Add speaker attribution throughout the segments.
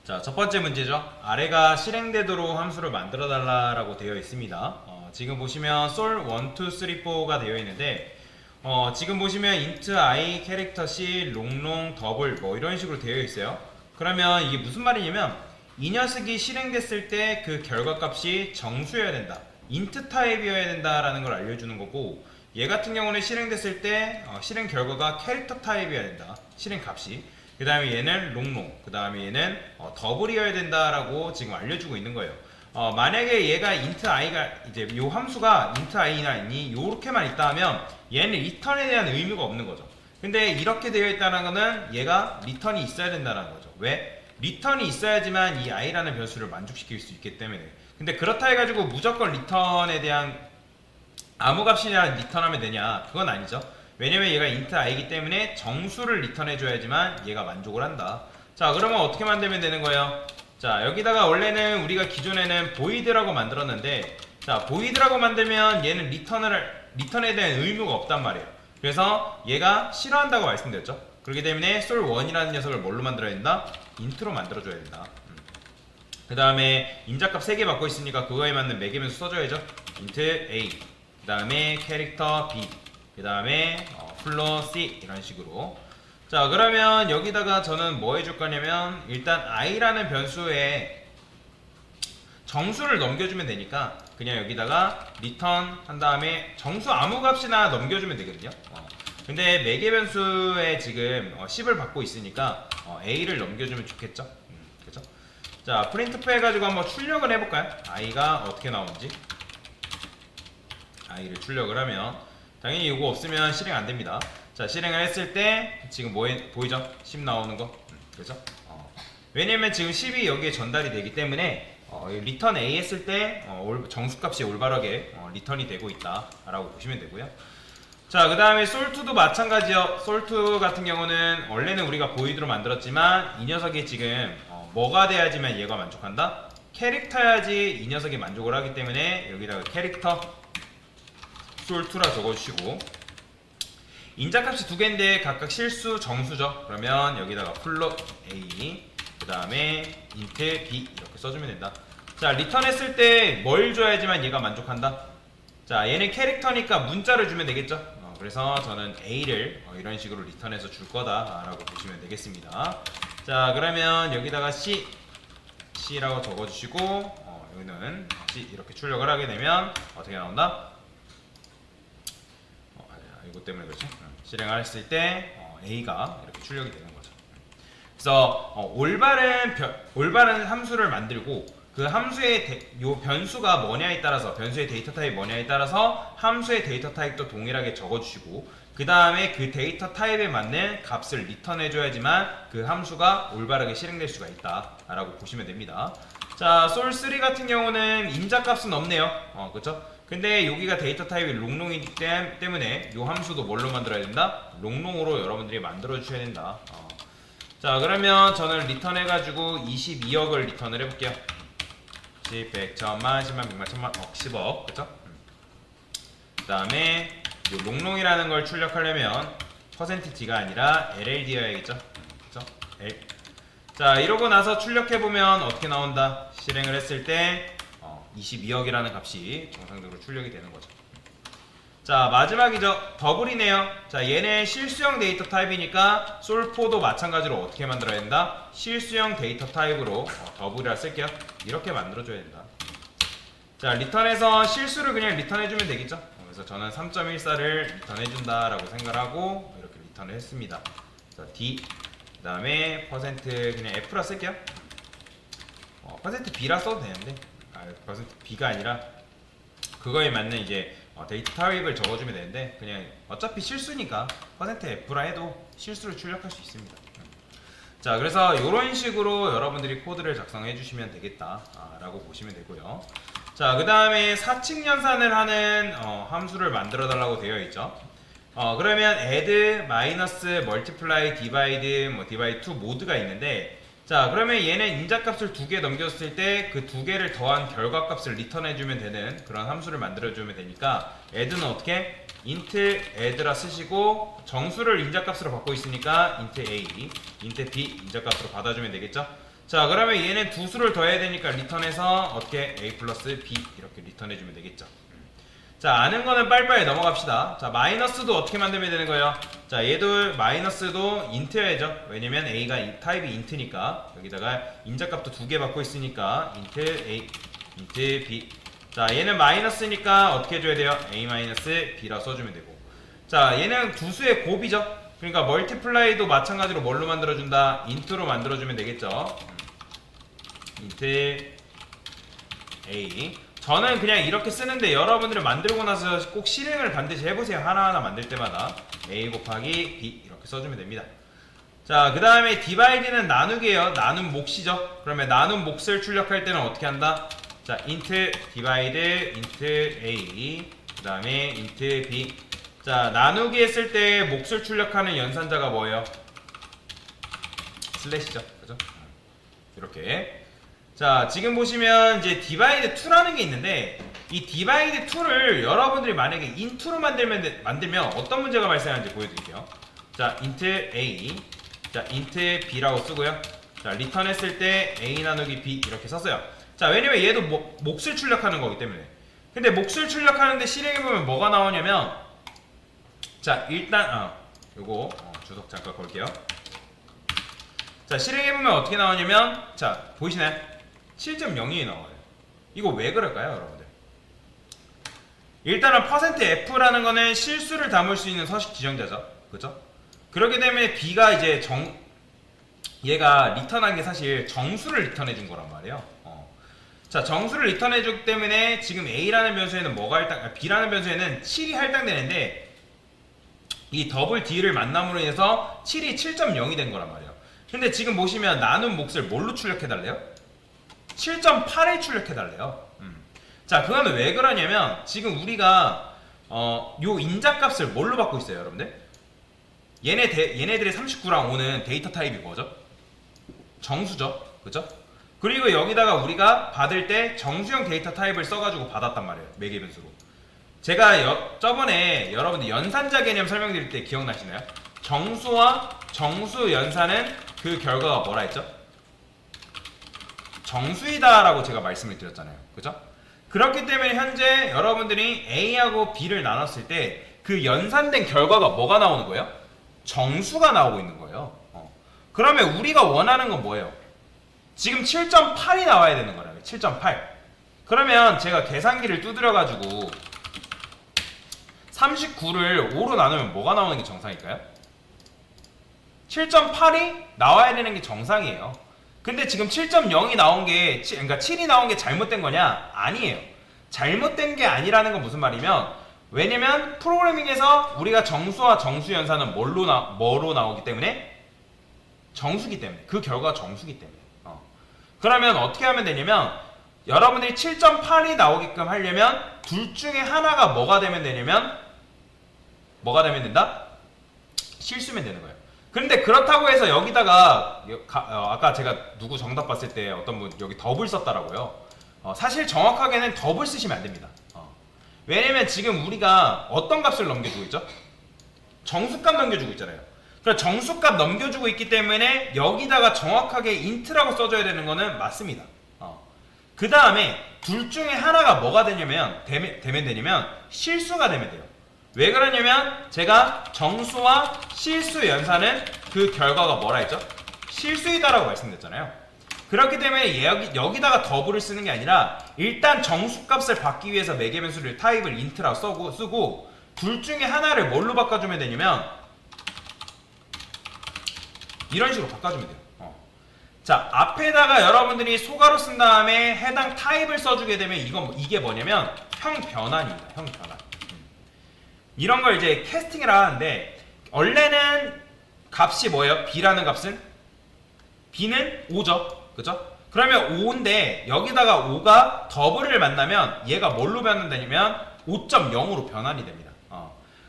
Speaker 1: 자, 첫 번째 문제죠. 아래가 실행되도록 함수를 만들어 달라고 되어 있습니다. 지금 보시면 sol 1, 2, 3, 4가 되어 있는데 지금 보시면 int i, 캐릭터 c, 롱롱, 더블 뭐 이런 식으로 되어 있어요. 그러면 이게 무슨 말이냐면 이 녀석이 실행됐을 때 그 결과값이 정수여야 된다. int 타입이어야 된다라는 걸 알려주는 거고, 얘 같은 경우는 실행됐을 때 실행 결과가 캐릭터 타입이어야 된다. 실행 값이. 그 다음에 얘는 롱롱, 그 다음에 얘는 더블이어야 된다라고 지금 알려주고 있는 거예요. 만약에 얘가 int i가 이제 요 함수가 int i나 이 요렇게만 있다 하면 얘는 리턴에 대한 의미가 없는 거죠. 근데 이렇게 되어 있다는 거는 얘가 리턴이 있어야 된다는 거죠. 왜? 리턴이 있어야지만 이 i라는 변수를 만족시킬 수 있기 때문에. 근데 그렇다 해가지고 무조건 리턴에 대한 아무 값이냐 리턴하면 되냐? 그건 아니죠. 왜냐면 얘가 int i이기 때문에 정수를 리턴해줘야지만 얘가 만족을 한다. 자, 그러면 어떻게 만들면 되는 거예요? 자, 여기다가 원래는 우리가 기존에는 void라고 만들었는데, 자, void라고 만들면 얘는 리턴에 대한 의무가 없단 말이에요. 그래서 얘가 싫어한다고 말씀드렸죠. 그렇기 때문에 sol1이라는 녀석을 뭘로 만들어야 된다? int로 만들어줘야 된다. 그 다음에 인자값 3개 받고 있으니까 그거에 맞는 매개변수 써줘야죠. int a, 그 다음에 캐릭터 b, 그 다음에 플로 c 이런 식으로. 자, 그러면 여기다가 저는 뭐 해줄 거냐면 일단 i라는 변수에 정수를 넘겨주면 되니까 그냥 여기다가 리턴 한 다음에 정수 아무 값이나 넘겨주면 되거든요. 근데 매개 변수에 지금 10을 받고 있으니까 a를 넘겨주면 좋겠죠. 그죠? 자, 프린트프 해가지고 한번 출력을 해볼까요? i가 어떻게 나오는지. i를 출력을 하면 당연히 이거 없으면 실행 안 됩니다. 자, 실행을 했을 때 지금 보이죠? 10 나오는 거. 그죠? 왜냐면 지금 10이 여기에 전달이 되기 때문에 리턴 A 했을 때 정수값이 올바르게 리턴이 되고 있다라고 보시면 되고요. 자, 그 다음에 솔트도 마찬가지요. 솔트 같은 경우는 원래는 우리가 보이드로 만들었지만 이 녀석이 지금 뭐가 돼야지만 얘가 만족한다? 캐릭터야지 이 녀석이 만족을 하기 때문에 여기다가 캐릭터 솔트라 적어주시고, 인자값이 두 개인데 각각 실수 정수죠. 그러면 여기다가 플롯 a, 그 다음에 int b 이렇게 써주면 된다. 자, 리턴했을 때 뭘 줘야지만 얘가 만족한다? 자, 얘는 캐릭터니까 문자를 주면 되겠죠. 그래서 저는 a를 이런 식으로 리턴해서 줄 거다라고 보시면 되겠습니다. 자, 그러면 여기다가 c라고 적어주시고 여기는 c 이렇게 출력을 하게 되면 어떻게 나온다? 이것 때문에 그렇지? 실행을 했을 때 a가 이렇게 출력이 되는 거죠. 그래서 올바른 함수를 만들고 그 함수의 요 변수가 뭐냐에 따라서, 변수의 데이터 타입 뭐냐에 따라서 함수의 데이터 타입도 동일하게 적어주시고, 그 다음에 그 데이터 타입에 맞는 값을 리턴해줘야지만 그 함수가 올바르게 실행될 수가 있다라고 보시면 됩니다. 자, sol3 같은 경우는 인자값은 없네요. 그쵸? 근데 여기가 데이터 타입이 롱롱이기 때문에 이 함수도 뭘로 만들어야 된다? 롱롱으로 여러분들이 만들어 주셔야 된다. 자, 그러면 저는 리턴 해가지고 22억을 리턴을 해볼게요. 10, 100, 1000만, 10만, 100만, 1000만, 10억. 그쵸? 그 다음에 이 롱롱이라는 걸 출력하려면 %t가 아니라 LLD여야겠죠? 그쵸? L. 자, 이러고 나서 출력해보면 어떻게 나온다? 실행을 했을 때 22억이라는 값이 정상적으로 출력이 되는 거죠. 자, 마지막이죠. 더블이네요. 자, 얘는 실수형 데이터 타입이니까 솔4도 마찬가지로 어떻게 만들어야 된다? 실수형 데이터 타입으로 더블이라 쓸게요. 이렇게 만들어줘야 된다. 자, 리턴해서 실수를 그냥 리턴해주면 되겠죠. 그래서 저는 3.14를 리턴해준다라고 생각을 하고 이렇게 리턴을 했습니다. 자, D, 그 다음에 그냥 F라 쓸게요. %B라 써도 되는데 %B가 아니라 그거에 맞는 이제 데이터 타입을 적어주면 되는데 그냥 어차피 실수니까 %F라 해도 실수를 출력할 수 있습니다. 자, 그래서 이런 식으로 여러분들이 코드를 작성해 주시면 되겠다 라고 보시면 되고요. 자, 그 다음에 사칙 연산을 하는 함수를 만들어 달라고 되어 있죠. 그러면 add, minus, multiply, divide, divide to 모드가 있는데, 자, 그러면 얘는 인자값을 2개 넘겼을 때 그 2개를 더한 결과값을 리턴해주면 되는 그런 함수를 만들어주면 되니까 add는 어떻게? int add라 쓰시고 정수를 인자값으로 받고 있으니까 int a, int b 인자값으로 받아주면 되겠죠? 자, 그러면 얘는 두 수를 더해야 되니까 리턴해서 어떻게 a 플러스 b 이렇게 리턴해주면 되겠죠. 자, 아는 거는 빨리빨리 넘어갑시다. 자, 마이너스도 어떻게 만들면 되는 거예요? 자, 얘도 마이너스도 인트여야죠. 왜냐면 a가 타입이 인트니까 여기다가 인자값도 두 개 받고 있으니까 인트 a 인트 b. 자, 얘는 마이너스니까 어떻게 해줘야 돼요? a 마이너스 b라 써주면 되고. 자, 얘는 두 수의 곱이죠. 그러니까 멀티플라이도 마찬가지로 뭘로 만들어준다? 인트로 만들어주면 되겠죠. 인트 a. 저는 그냥 이렇게 쓰는데 여러분들은 만들고 나서 꼭 실행을 반드시 해보세요. 하나하나 만들 때마다 a 곱하기 b 이렇게 써주면 됩니다. 자, 그 다음에 디바이드는 나누기예요. 나눔 몫이죠. 그러면 나눔 몫을 출력할 때는 어떻게 한다? 자, 인트 디바이드 인트 a 그 다음에 인트 b. 자, 나누기 했을 때 몫을 출력하는 연산자가 뭐예요? 슬래시죠. 그죠? 이렇게. 자, 지금 보시면 이제 디바이드 2라는 게 있는데 이 디바이드 2를 여러분들이 만약에 인투로 만들면 어떤 문제가 발생하는지 보여드릴게요. 자, 인트 a, 자, 인트 b라고 쓰고요. 자, 리턴 했을 때 a 나누기 b 이렇게 썼어요. 자, 왜냐면 얘도 몫을 출력하는 거기 때문에. 근데 몫을 출력하는데 실행해보면 뭐가 나오냐면, 자, 일단 요거 주석 잠깐 걸게요. 자, 실행해보면 어떻게 나오냐면, 자, 보이시나요? 7.02이 나와요. 이거 왜 그럴까요, 여러분들? 일단은 %f라는 거는 실수를 담을 수 있는 서식 지정자죠. 그죠? 그렇기 때문에 b가 이제 얘가 리턴한 게 사실 정수를 리턴해 준 거란 말이에요. 자, 정수를 리턴해 줬기 때문에 지금 a라는 변수에는 b라는 변수에는 7이 할당되는데 이 더블 d를 만남으로 인해서 7이 7.0이 된 거란 말이에요. 근데 지금 보시면 나눈 몫을 뭘로 출력해 달래요? 7.8에 출력해 달래요. 자, 그거는 왜 그러냐면 지금 우리가 요 인자값을 뭘로 받고 있어요, 여러분들? 얘네들의 39랑 5는 데이터 타입이 뭐죠? 정수죠. 그죠? 그리고 여기다가 우리가 받을 때 정수형 데이터 타입을 써가지고 받았단 말이에요. 매개 변수로. 제가 저번에 여러분들 연산자 개념 설명드릴 때 기억나시나요? 정수와 정수 연산은 그 결과가 뭐라 했죠? 정수이다 라고 제가 말씀을 드렸잖아요. 그죠? 그렇기 때문에 현재 여러분들이 A하고 B를 나눴을 때 그 연산된 결과가 뭐가 나오는 거예요? 정수가 나오고 있는 거예요. 그러면 우리가 원하는 건 뭐예요? 지금 7.8이 나와야 되는 거라고요. 7.8. 그러면 제가 계산기를 두드려가지고 39를 5로 나누면 뭐가 나오는 게 정상일까요? 7.8이 나와야 되는 게 정상이에요. 근데 지금 7.0이 나온 게, 그러니까 7이 나온 게 잘못된 거냐? 아니에요. 잘못된 게 아니라는 건 무슨 말이면, 왜냐면 프로그래밍에서 우리가 정수와 정수 연산은 뭐로 나오기 때문에? 정수기 때문에. 그 결과가 정수기 때문에. 그러면 어떻게 하면 되냐면, 여러분들이 7.8이 나오게끔 하려면 둘 중에 하나가 뭐가 되면 되냐면, 뭐가 되면 된다? 실수면 되는 거예요. 근데 그렇다고 해서 여기다가 아까 제가 누구 정답 봤을 때 어떤 분 여기 더블 썼다라고요. 사실 정확하게는 더블 쓰시면 안 됩니다. 왜냐면 지금 우리가 어떤 값을 넘겨주고 있죠? 정수값 넘겨주고 있잖아요. 그러니까 정수값 넘겨주고 있기 때문에 여기다가 정확하게 인트라고 써줘야 되는 거는 맞습니다. 그 다음에 둘 중에 하나가 뭐가 되면 되냐면 실수가 되면 돼요. 왜 그러냐면 제가 정수와 실수 연산은 그 결과가 뭐라 했죠? 실수이다라고 말씀드렸잖아요. 그렇기 때문에 여기다가 더블을 쓰는 게 아니라 일단 정수값을 받기 위해서 매개변수를 타입을 인트라고 쓰고 둘 중에 하나를 뭘로 바꿔주면 되냐면 이런 식으로 바꿔주면 돼요. 자, 앞에다가 여러분들이 소가로 쓴 다음에 해당 타입을 써주게 되면 이게 뭐냐면 형변환입니다. 형변환. 이런 걸 이제 캐스팅이라 하는데 원래는 값이 뭐예요? b라는 값은? b는 5죠. 그죠? 그러면 5인데 여기다가 5가 더블을 만나면 얘가 뭘로 변환되냐면 5.0으로 변환이 됩니다.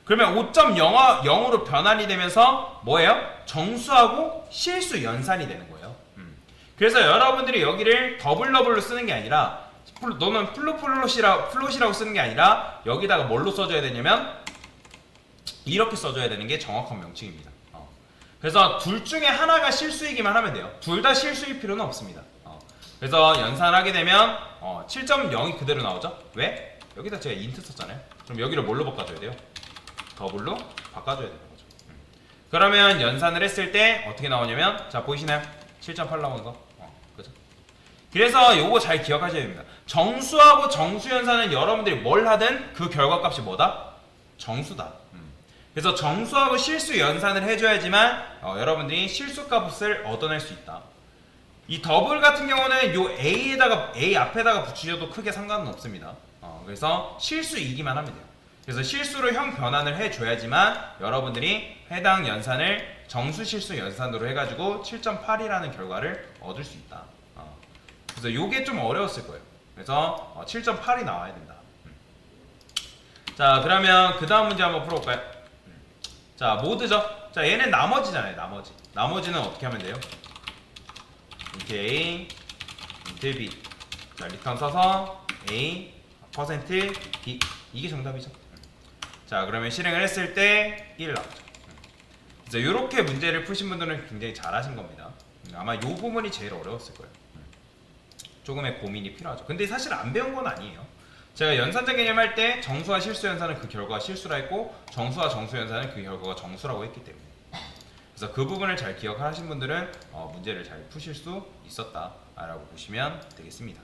Speaker 1: 그러면 5.0으로 변환이 되면서 뭐예요? 정수하고 실수 연산이 되는 거예요. 그래서 여러분들이 여기를 더블로 쓰는 게 아니라 너는 플롯이라고 쓰는 게 아니라 여기다가 뭘로 써줘야 되냐면 이렇게 써줘야 되는 게 정확한 명칭입니다. 그래서 둘 중에 하나가 실수이기만 하면 돼요. 둘 다 실수일 필요는 없습니다. 그래서 연산하게 되면 7.0이 그대로 나오죠. 왜? 여기다 제가 인트 썼잖아요. 그럼 여기를 뭘로 바꿔줘야 돼요? 더블로 바꿔줘야 되는 거죠. 그러면 연산을 했을 때 어떻게 나오냐면, 자 보이시나요? 7.8 나오는 거. 그죠? 그래서 요거 잘 기억하셔야 됩니다. 정수하고 정수 연산은 여러분들이 뭘 하든 그 결과값이 뭐다? 정수다. 그래서 정수하고 실수 연산을 해줘야지만 여러분들이 실수값을 얻어낼 수 있다. 이 더블 같은 경우는 요 A 앞에다가 붙이셔도 크게 상관은 없습니다. 그래서 실수이기만 하면 돼요. 그래서 실수로 형 변환을 해줘야지만 여러분들이 해당 연산을 정수 실수 연산으로 해가지고 7.8이라는 결과를 얻을 수 있다. 그래서 요게 좀 어려웠을 거예요. 그래서 7.8이 나와야 된다. 자, 그러면 그 다음 문제 한번 풀어볼까요? 자, 모드죠. 자, 얘는 나머지잖아요. 나머지는 어떻게 하면 돼요? int A, int B. 자, 리턴 써서 A, %B. 이게 정답이죠. 자, 그러면 실행을 했을 때 1 나오죠. 그래서 이렇게 문제를 푸신 분들은 굉장히 잘하신 겁니다. 아마 이 부분이 제일 어려웠을 거예요. 조금의 고민이 필요하죠. 근데 사실 안 배운 건 아니에요. 제가 연산자 개념 할 때 정수와 실수 연산은 그 결과가 실수라 했고, 정수와 정수 연산은 그 결과가 정수라고 했기 때문에. 그래서 그 부분을 잘 기억하신 분들은 문제를 잘 푸실 수 있었다라고 보시면 되겠습니다.